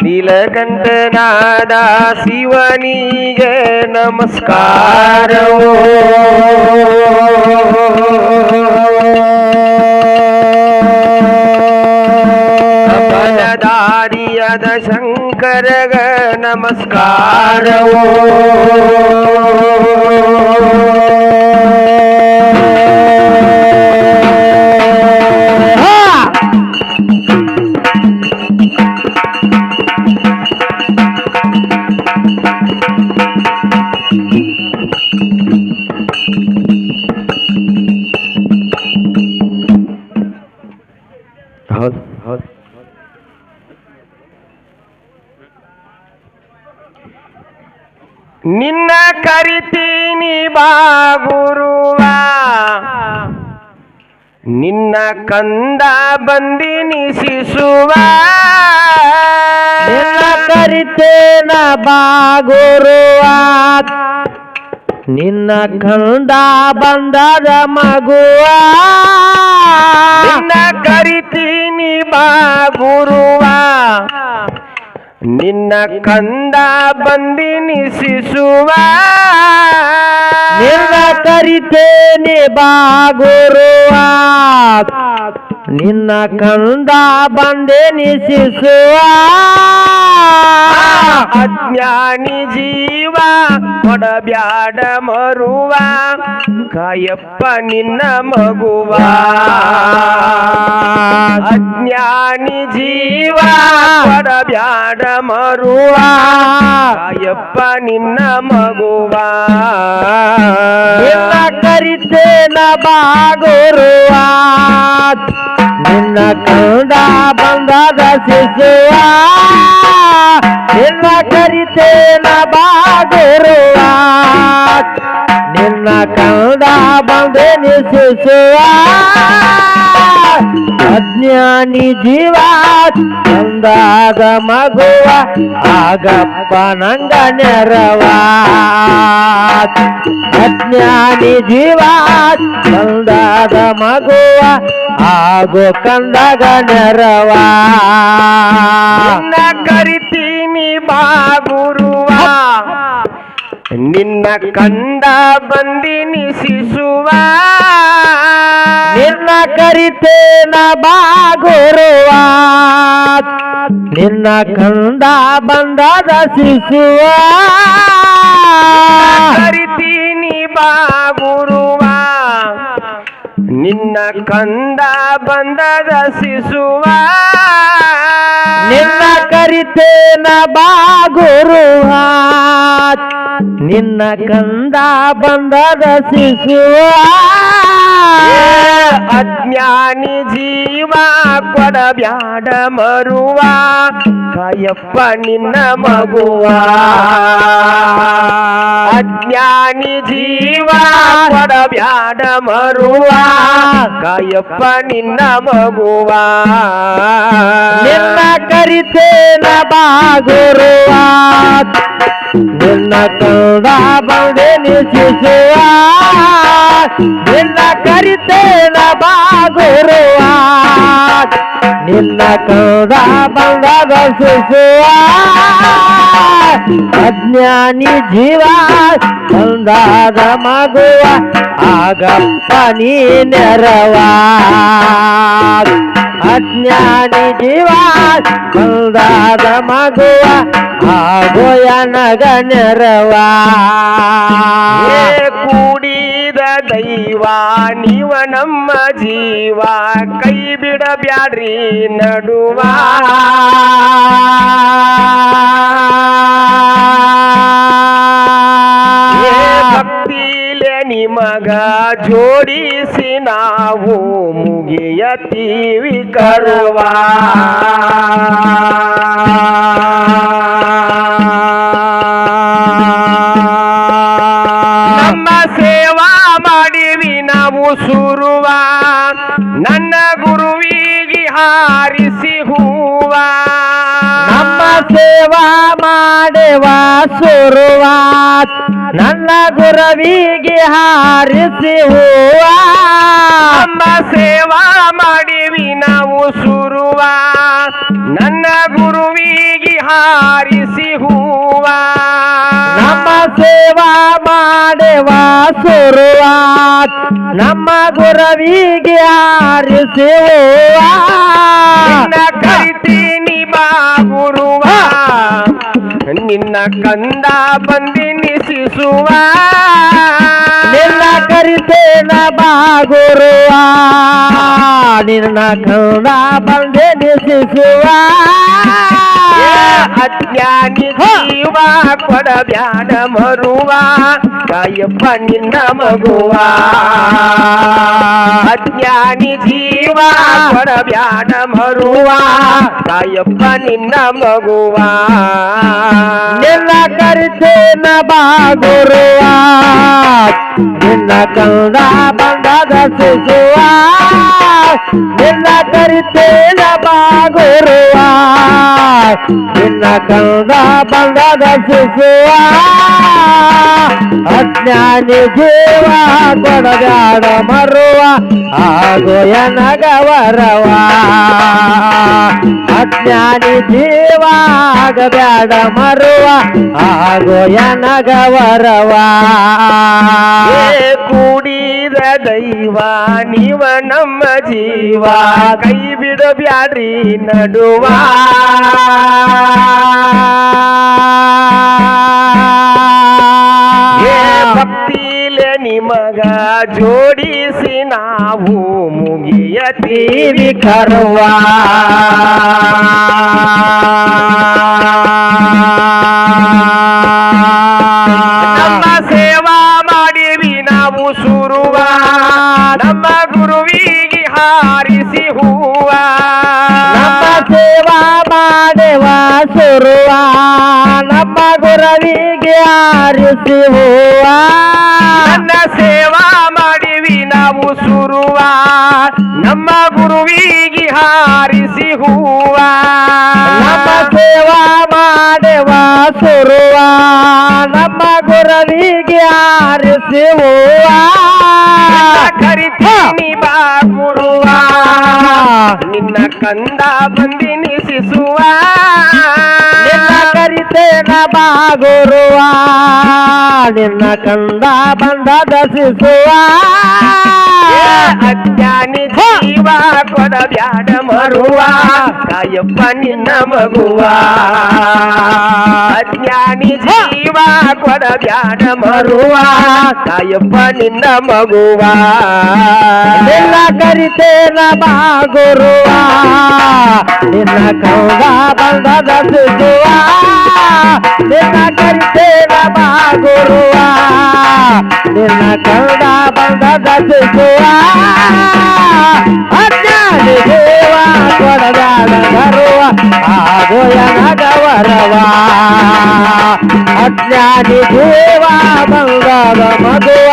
ನೀಲಕಂಠನಾದ ಶಿವನಿಗೆ ನಮಸ್ಕಾರವೋ. ಬಲದಾರಿಯಾದ ಶಂಕರಗ ನಮಸ್ಕಾರವೋ. ನಿನ್ನ ಕರಿತೀನಿ ಬಾ ಗುರುವ, ನಿನ್ನ ಕಂದ ಬಂದಿನಿಸಿಸುವ. ನಿನ್ನ ಕರಿತೇನ ಬಾ ಗುರುವ, ನಿನ್ನ ಕಂದ ಬಂದದ ಮಗುವ. ನಿನ್ನ ಕರಿತೀನಿ ಬಾ ಗುರುವ, ನಿನ್ನ ಕಂದ ಬಂದಿನಿಸಿಸುವ. ನಿನ್ನ ಕರಿತೇನೆ ಬಾ ಗುರುವ, ನಿನ್ನ ಕಂದ ಬಂದೆನಿಸಿಸುವ. ಅಜ್ಞಾನಿ ಜೀವ ಕೊಡಬ್ಯಾಡ ಮರುವ, ಕಾಯಪ್ಪ ನಿನ್ನ ಮಗುವ. ಅಜ್ಞಾನಿ ಜೀವ ಕೊಡಬ್ಯಾಡ ಮರುವ, ಕಾಯಪ್ಪ ನಿನ್ನ ಮಗುವ. ನಿನ್ನ ಕರಿತೇನ ಬಾ ಗುರುವ, ನಿನ್ನ ಕಂದ ಬಂದದ ಶಿಶುವ. ನಿನ್ನ ಕರಿತೇನ ಬಾ ಗುರುವ, ನಿನ್ನ ಕಂದ ಬಂದೆನಿಸಿಸುವ. ಅಜ್ಞಾನಿ ಜೀವ ಕಂದಾದ ಮಗುವ, ಆಗಪ್ಪ ನಂಗ ನೆರವ. ಅಜ್ಞಾನಿ ಜೀವ ಕಂದಾದ ಮಗುವ, ಆಗೋ ಕಂದಾಗ ನೆರವ. ನಿನ್ನ ಕರಿತೀನಿ ಬಾ ಗುರುವ, ನಿನ್ನ ಕಂದ ಬಂದಿನಿಸಿಸುವ. ನಿನ್ನ ಕರಿತೇನ ಬಾ ಗುರುವ, ನಿನ್ನ ಕಂದ ಬಂದದ ಶಿಶುವ. ಕರಿತೀನಿ ಬಾ ಗುರುವ, ನಿನ್ನ ಕಂದ ಬಂದದ ಶಿಶುವ. ನಿನ್ನ ಕರಿತೇನ ಬಾ ಗುರುವ, ನಿನ್ನ ಕಂದ ಬಂದದ ಶಿಶುವ. ಅಜ್ಞಾನಿ ಜೀವ ಕೊಡಬ್ಯಾಡ ಮರುವ, ಕಾಯಪ್ಪ ನಿನ್ನ ಮಗುವ. ಅಜ್ಞಾನಿ ಜೀವ ಕೊಡಬ್ಯಾಡ ಮರುವ, ಕಾಯಪ್ಪ ನಿನ್ನ ಮಗುವ. ನಿನ್ನ ಕರಿತೇನ ಬಾ ಗುರುವ, ನಿನ್ನ ಕಂದ ಬಂದೆನಿಸಿಸುವ. ನಿನ್ನ ಕರಿತೇನ ಬಾ ಗುರುವ, ನಿನ್ನ ಕಂದ ಬಂದದ ಶಿಶುವ. ಅಜ್ಞಾನಿ ಜೀವ ಕಂದಾದ ಮಗುವ, ಆಗಪ್ಪ ನೀ ನೆರವ. ಅಜ್ಞಾನಿ ಜೀವ ಕಂದಾದ ಮಗುವ, ಆಗೋಯ ನಗ ನೆರವ. ಕೂಡಿದ ದೈವ ನೀವ ನಮ್ಮ ಜೀವ, ಕೈ ಬಿಡಬ್ಯಾಡ್ರಿ ನಡುವ. ಭಕ್ತಿಲೆ ನಿಮಗ ಜೋಡಿಸಿ ನಾವು ಮುಗಿಯತೀವಿ ಕರುವ. ನಮ್ಮ ಸೇವಾ ಮಾಡಿವಿ ನಾವು ಸುರುವ, ನನ್ನ ಗುರುವಿಗೆ ಹಾರಿಸಿ ಹೂವ. ನಮ್ಮ ಸೇವಾ ಮಾಡುವ ಸುರುವ, ನನ್ನ ಗುರುವಿಗೆ ಹಾರಿಸಿ ಹೂವ. ನಮ್ಮ ಸೇವಾ ಮಾಡಿವಿ ನಾವು ಸುರುವ, ನನ್ನ ಗುರುವಿಗೆ ಹಾರಿಸಿ ಹೂವ ನಮ್ಮ ಸೇವಾ ಮಾಡುವ ಶುರುವಾತ್ ನಮ್ಮ ಗುರವಿಗೆ ಹಾರಿಸಿ ಹೂವ ನಿನ್ನ ಕರಿತೀನಿ ಬಾ ಗುರುವ ನಿನ್ನ ಕಂದ ಬಂದಿನಿಸಿಸುವ ನಿನ್ನ ಕರಿತೇನ ಬಾ ಗುರುವ ನಿನ್ನ ಕಂದ ಬಂದೆನಿಸುವ ಅಜ್ಞಾನಿ ಜೀವ ಕೊಡಬ್ಯಾಡ ಮರುವ ಕಾಯಪ್ಪ ನಿನ್ನ ಮಗುವ ಅಜ್ಞಾನಿ ಜೀವ ಕೊಡಬ್ಯಾಡ ಮರುವ ಕಾಯಪ್ಪ ನಿನ್ನ ಮಗುವ ನಿನ್ನ ಕರಿತೇನ ಬಾ ಗುರುವ ನಿನ್ನ ಕಂದ ಬಂದದ ಶಿಶುವ ನಿನ್ನ ಕರಿತೇನ ಬಾ ಗುರುವ ನಿನ್ನ ಕಂದ ಬಂದದ ಶಿಶುವ ಅಜ್ಞಾನಿ ಜೀವ ಕೊಡಬ್ಯಾಡ ಮರುವ ಆಗೋ ಎನಗವರವ ಅಜ್ಞಾನಿ ಜೀವ ಆಗಬ್ಯಾಡ ಮರುವ ಆಗೋ ಎನಗವರವ ಕೂಡಿದ ದೈವ ನೀವ ನಮ್ಮ ಜೀವ ಕೈ ಬಿಡಬ್ಯಾಡ್ರಿ ನಡುವ ಭಕ್ತಿಲೆ ನಿಮಗ ಜೋಡಿಸಿ ನಾವು ಮುಗಿಯತೀವಿ ಕರುವ ನಮ್ಮ ಸೇವಾ ಮಾಡಿವಿ ನಾವು ಸುರುವ ನಮ್ಮ ಗುರುವಿಗೆ ಹಾರಿಸಿ ಹೂವ ನಮ್ಮ ಸೇವಾ ಮಾಡುವ ಶುರುವ ನಮ್ಮ ಗುರವಿಗೆ ಹಾರಿಸಿ ಹೂವ ನನ್ನ ಸೇವಾ ಮಾಡಿವಿ ನಾವು ಸುರುವ ನಮ್ಮ ಗುರುವಿಗೆ ಹಾರಿಸಿ ಹೂವ ನಮ್ಮ ಸೇವಾ ಮಾಡುವ ಶುರುವ ನಮ್ಮ ಗುರವಿಗೆ ಹಾರಿಸಿ ಹೂವ ಕರಿತೀನಿ ಬಾ ಗುರುವ ನಿನ್ನ ಕಂದ ಬಂದಿನಿಸಿಸುವ ನಿನ್ನ ಕರಿತೇನ ಬಾ ಗುರುವ ನಿನ್ನ ಕಂದ ಬಂದದ ಶಿಶುವ ಅಜ್ಞಾನಿ ಜೀವ ಕೊಡಬ್ಯಾಡ ಮರುವ ಕಾಯಪ್ಪ ನಿನ್ನ ಮಗುವ ಅಜ್ಞಾನಿ ಜೀವ ಕೊಡಬ್ಯಾಡ ಮರುವ ಕಾಯಪ್ಪ ನಿನ್ನ ಮಗುವ ನಿನ್ನ ಕರಿತೇನ ಬಾ ಗುರುವ ನಿನ್ನ ಕಂದ ಬಂದದ ಶಿಶುವ ನಿನ್ನ ಕರಿತೇನ ಬಾ ಗುರುವ ನಿನ್ನ ಕಂದ ಬಂದದ ಶಿಶುವ ಅಜ್ಞಾನಿ ಜೀವ ಕೊಡಬ್ಯಾಡ ಮರುವ ಆಗೋ ಎನಗವರವ ಅಜ್ಞಾನಿ ಜೀವ ಬಂದದ ಮಗುವ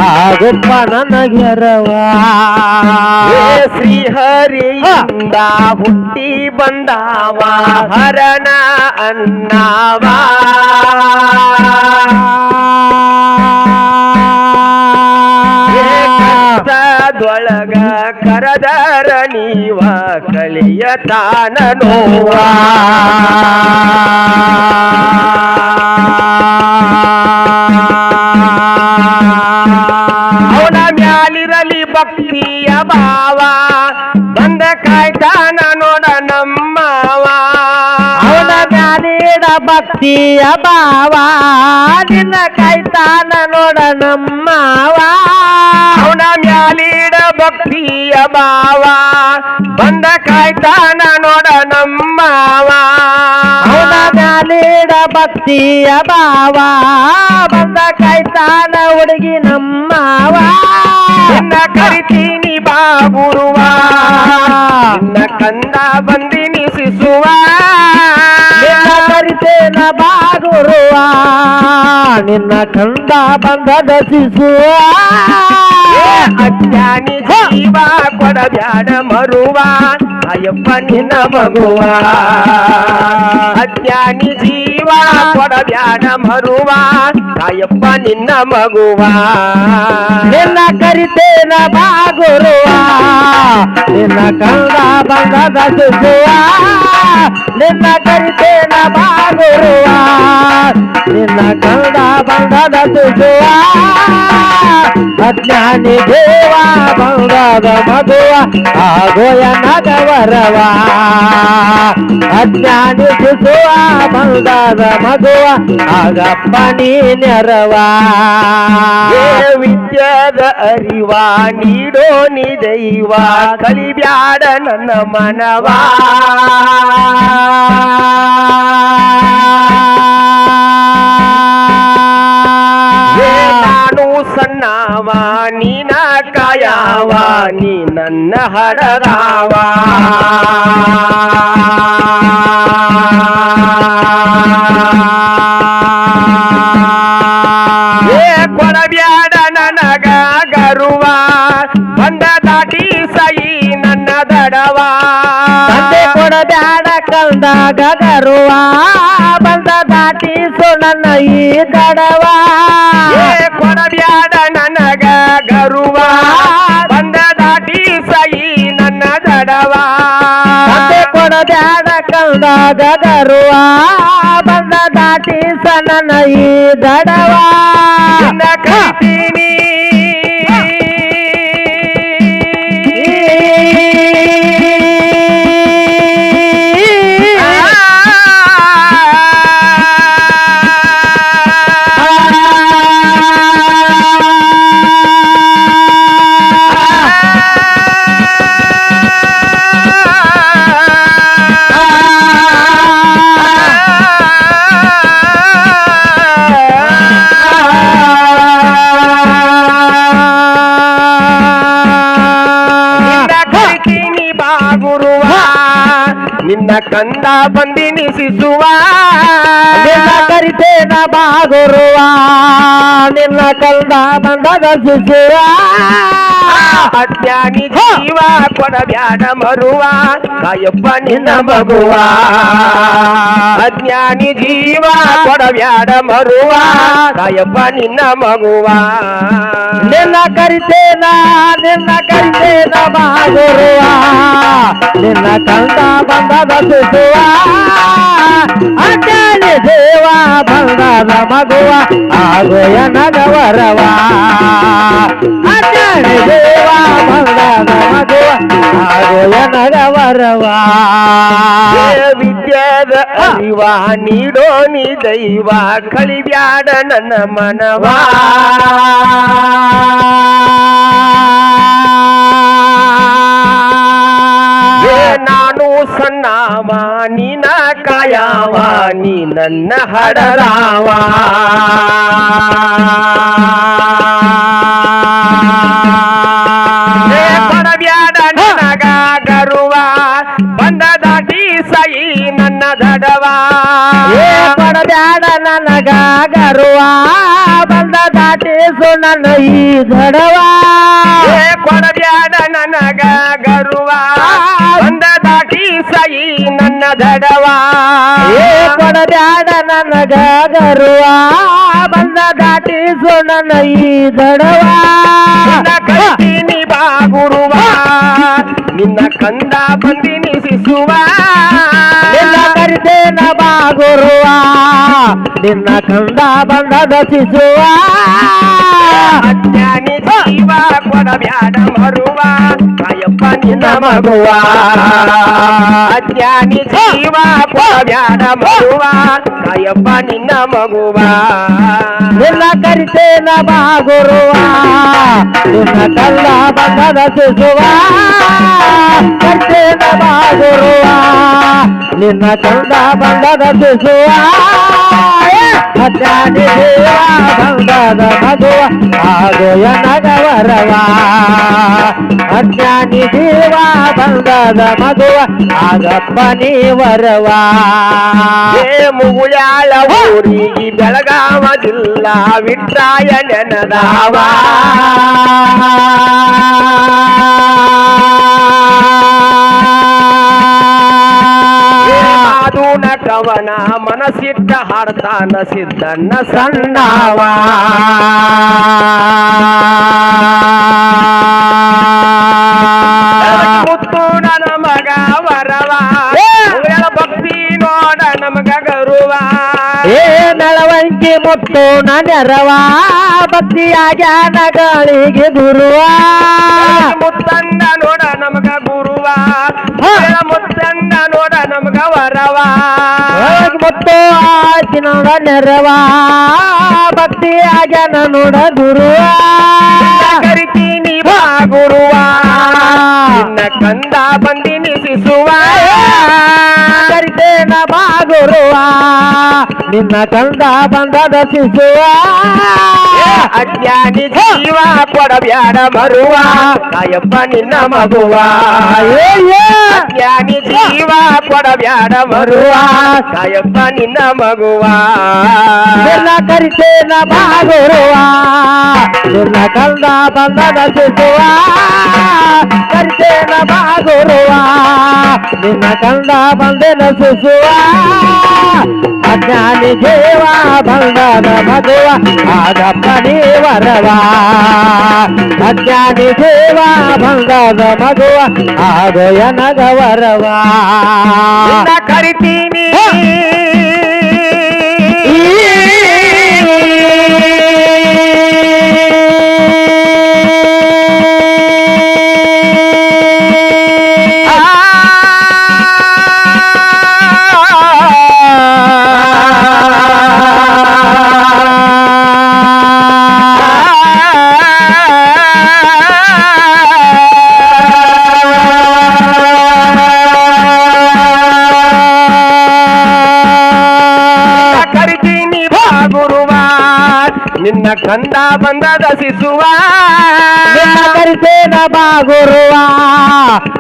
ಆಗುಪ್ಪ ನನಗೆರವ ಶ್ರೀಹರಿಯಿಂದ ಹುಟ್ಟಿ ಬಂದಾವ ಹರಣ ಅನ್ನವ ಕಷ್ಟದೊಳಗ ಕರದರ ನೀವ ಕಲಿಯತಾನ ನೋವ ಅವನ ಮ್ಯಾಲಿರಲಿ ಭಕ್ತಿಯ ಭಾವ ಬಂದ ಕಾಯ್ತಾನ ನೋಡ ನಮ್ಮವ ಅವನ ಮ್ಯಾಲಿಡ ಭಕ್ತಿಯ ಭಾವ ನಿನ್ನ ಕಾಯ್ತಾನ ನೋಡ ನಮ್ಮವ ಅವನ ಮ್ಯಾಲಿಡ ಭಕ್ತಿಯ ಭಾವ ಬಂದ ಕಾಯ್ತಾನ ನೋಡ ನಮ್ಮವ ಅವನ ಮ್ಯಾಲಿಡ ಭಕ್ತಿಯ ಭಾವ ಬಂದ ಕಾಯ್ತಾನ ಹುಡುಗಿ ನಮ್ಮವ ನಿನ್ನ ಕರಿತೀನಿ ಬಾ ಗುರುವ ನಿನ್ನ ಕಂದ ಬಂದಿನಿಸಿಸುವ ನಿನ್ನ ಕರಿತೇನ ಬಾ ಗುರುವ ನಿನ್ನ ಕಂದ ಬಂದದ ಶಿಶುವ ಅಜ್ಞಾನಿ ಜೀವ ಕೊಡಬ್ಯಾಡ ಮರುವ ಅಯ್ಯಪ್ಪ ನಿನ್ನ ಮಗುವ ಅಜ್ಞಾನಿ ಜೀವ ಕೊಡಬ್ಯಾಡ ಮರುವ ಅಯ್ಯಪ್ಪ ನಿನ್ನ ಮಗುವ ನಿನ್ನ ಕರಿತೇನ ಬಾ ಗುರುವ ನಿನ್ನ ಕಂದ ಬಂಧದ ಶಿಶುವ ನಿನ್ನ ಕರಿತೇನ ಬಾಗುರುವ ನಿನ್ನ ಕಂದ ಬಂಧದ ಶಿಶುವ ಅಜ್ಞಾನಿ ದೇವ ಬಂಧದ ಮಗುವ ಆಗೋಯ ನಗವರವ ಅಜ್ಞಾನಿ ಶಿಶುವ ಬಂಧದ ಮಗುವ ಆಗಪ್ಪ ನೀ ನೆರವ ವಿದ್ಯದ ಅರಿವ ನೀಡೋ ನಿ ದೈವ ಕಲಿಬ್ಯಾಡ ನನ್ನ ಮನವಾ ನಾನು ಸಣ್ಣವ ನೀನ ಕಾಯವ ನೀ ನನ್ನ ಹಡದಾವ ಕೊಡಬ್ಯಾಡ ನನಗ ಗರುವ ಬಂದ ದಾಟಿ ಸೈ ನನ್ನ ದಡವ ತಂದೆ ಕೊಡಬ್ಯಾಡ ಕಂದಾಗ ಗರುವ ಬಂದ ದಾಟಿಸು ನನ್ನ ಈ ದಡವ ಕೊಡಬ್ಯಾಡ ನನಗ ಗರುವ ಬಂದ ದಾಟಿ ಸೈ ನನ್ನ ದಡವ ತಂದೆ ಕೊಡಬ್ಯಾಡ ಕಂದಾಗ ಗರುವ ಬಂದ ದಾಟಿಸ ನನ್ನ ಈ ದಡವ ಕರಿತೀನಿ ನಿನ್ನ ಕಂದ ಬಂದಿನಿ ಶಿಶುವ ನಿನ್ನ ಕರಿತೇನ ಬಾಗುರುವ ನಿನ್ನ ಕಂದ ಬಂದದ ಶಿಶುವ ಅಜ್ಞಾನಿ ಜೀವ ಕೊಡಬ್ಯಾಡ ಮರುವ ಕಾಯಪ್ಪ ನಿನ್ನ ಮಗುವ ಅಜ್ಞಾನಿ ಜೀವ ಕೊಡಬ್ಯಾಡ ಮರುವ ಕಾಯಪ್ಪ ನಿನ್ನ ಮಗುವ ನಿನ್ನ ಕರಿತೇನ ಬಾಗುರುವ ನಿನ್ನ ಕಂದ ಬಂದದ ಶಿಶುವ ಅಜ್ಞಾನಿ ದೇವ ಬಂದದ ಮಗುವ ಆಗೋಯ ನಗವರವ ಅಜ್ಞಾನಿ ದೇವ ಬಂದದ ಮಗುವ ಆಗೋಯ ನಗವರವ ವಿದ್ಯದ ಅರಿವ ನೀಡೋ ನಿ ದೈವ ಕಲಿಬ್ಯಾಡ ನನ್ನ ಮನವಾ ನಾನು ಸಣ್ಣವ ನೀನ ಕಾಯವ ನೀ ನನ್ನ ಹಡರಾವ ಕೊಡಬ್ಯಾಡ ನನಗ ಗರುವ ಬಂದ ದಾಟಿ ಸೈ ನನ್ನ ದಡವ ಕೊಡಬ್ಯಾಡ ನನಗ ಗರುವ ಬಂದ ದಾಟಿಸು ನನ್ನ ಈ ದಡವ ಕೊಡಬ್ಯಾಡ ನನಗ ಗರುವ ಬಂದ ದಾಟಿ ಸೈ ನನ್ನ ದಡವ ಕೊಡಬ್ಯಾಡ ನನಗ ಗರುವ ಬಂದ ದಾಟಿಸು ನನ್ನ ಈ ದಡವ ಕರಿತೀನಿ ಬಾಗುರುವ ನಿನ್ನ ಕಂದ ಬಂದಿನಿ ಶಿಶುವ ನಿನ್ನ ಕರಿತೇನ ಬಾಗುರುವ ನಿನ್ನ ಕಂದ ಬಂದದ ಶಿಶುವ ಅಜ್ಞಾನಿ ಜೀವ ಕೊಡಬ್ಯಾಡ ಮರುವ ಕಾಯಪ್ಪ ನಿನ್ನ ಮಗುವ ಅಜ್ಞಾನಿ ಜೀವ ಕೊಡಬ್ಯಾಡ ಮರುವ ಕಾಯಪ್ಪ ನಿನ್ನ ಮಗುವ ನಿನ್ನ ಕರಿತೇನ ಬಾಗುರುವ ನಿನ್ನ ಕಂದ ಬಂದದ ಶಿಶುವ ಕರಿತೇನ ಬಾಗುರುವ ನಿನ್ನ ಕಂದ ಬಂದದ ಶಿಶುವ ಅಜ್ಞಾನಿ ದೇವ ಬಂದದ ಮಗುವ ಆಗೋಯ ನಗವರವ ಅಜ್ಞಾನಿ ದೇವ ಬಂದದ ಮಗುವ ಆಗಪ್ಪ ನೀವರವ ಮುಗುಳ್ಯಾಳ ಊರಿಗೆ ಬೆಳಗಾವ ಜಿಲ್ಲಾ ವಿಟ್ರಾಯ ನೆನದಾವ ಕವನ ಮನಸ್ಸಿಟ್ಟ ಹಾಡ್ತಾನ ಸಿದ್ದಣ್ಣ ಸಣ್ಣವ ಮುತ್ತು ನನ್ನ ಮಗ ನೋಡ ನಮಗ ಗರುವ ಏ ನಳವಂಕಿ ಮುತ್ತು ನೆರವ ಭಕ್ತಿಯಾಗ ನಗಳಿಗೆ ಗುರುವ ಮುತ್ತಂದ ನೋಡ ನಮಗ ಗುರುವ ಮುತ್ತಂದ ನೋಡ ನಮಗ ವರವ ಮುತ್ತು ಆಚಿನೋಡ ನೆರವ ಭಕ್ತಿಯಾಗ ನೋಡ ಗುರುವ ಕರಿತೀನಿ ಬಾ ಗುರುವ ನಿನ್ನ ಕಂದ ಬಂದಿನಿ ಶಿಸುವ ಕರಿತೇನ ಬಾ ಗುರುವ ನಿನ್ನ ಕಂದ ಬಂದದ ಶಿಸುವ ಅಜ್ಞಾನಿ ಜೀವ ಕೊಡಬ್ಯಾಡ ಮರುವ ಕಾಯಪ್ಪ ನಿನ್ನ ಮಗುವ ಅಜ್ಞಾನಿ ಜೀವ ಕೊಡಬ್ಯಾಡ ಮರುವ ಕಾಯಪ್ಪ ನಿನ್ನ ಮಗುವ ನಿನ್ನ ಕರಿತೇನ ಬಾ ಗುರುವ ನಿನ್ನ ಕಂದ ಬಂದದ ಶಿಸುವ ಕರಿತೇನ ಬಾ ಗುರುವ ನಿನ್ನ ಕಂದ ಬಂದನ ಶಿಸುವ ಅಜ್ಞಾನಿ ಜೀವ ಬಂದದ ಮಗುವ ಆಗಪ್ಪ ನೀ ವರವ ಅಜ್ಞಾನಿ ಜೀವ ಬಂದದ ಮಗುವ ಆಗೋಯ ನಗವರವ ಕರಿತೀನಿ ನಿನ್ನ ಕಂದ ಬಂದದ ಶಿಸುವ ನಿನ್ನ ಕರಿತೇನ ಬಾ ಗುರುವ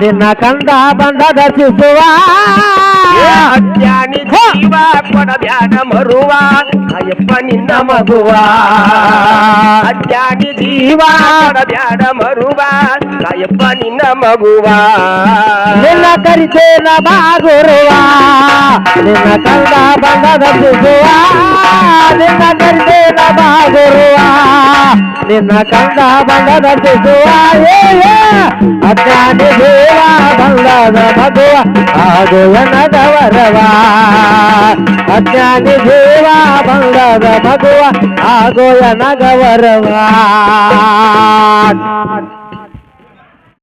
ನಿನ್ನ ಕಂದ ಬಂದದ ಶಿಸುವ ಅಜ್ಞಾನಿ ಜೀವ ಕೊಡಬ್ಯಾಡ ಮರುವ ಅಯ್ಯಪ್ಪ ನಿನ್ನ ಮಗುವ ಅಜ್ಞಾನಿ ಜೀವ ಕೊಡಬ್ಯಾಡ ಮರುವ ಅಯ್ಯಪ್ಪ ನಿನ್ನ ಮಗುವ ನಿನ್ನ ಕರಿತೇನ ಬಾ ಗುರುವ ನಿನ್ನ ಕಂದ ಬಂದದ ಶಿಸುವ ನಿನ್ನ ಕರಿತೇನ ಬಾ ಗುರುವ ನಿನ್ನ ಕಂದ ಬಂದದ ಶಿಸುವ ಅಜ್ಞಾನಿ ದೇವ ಬಂದದ ಮಗುವ ಆಗುವ ನಗವರವ ಅಜ್ಞಾನಿ ದೇವ ಬಂದದ ಮಗುವ ಆಗೋಯ ನಗವರವ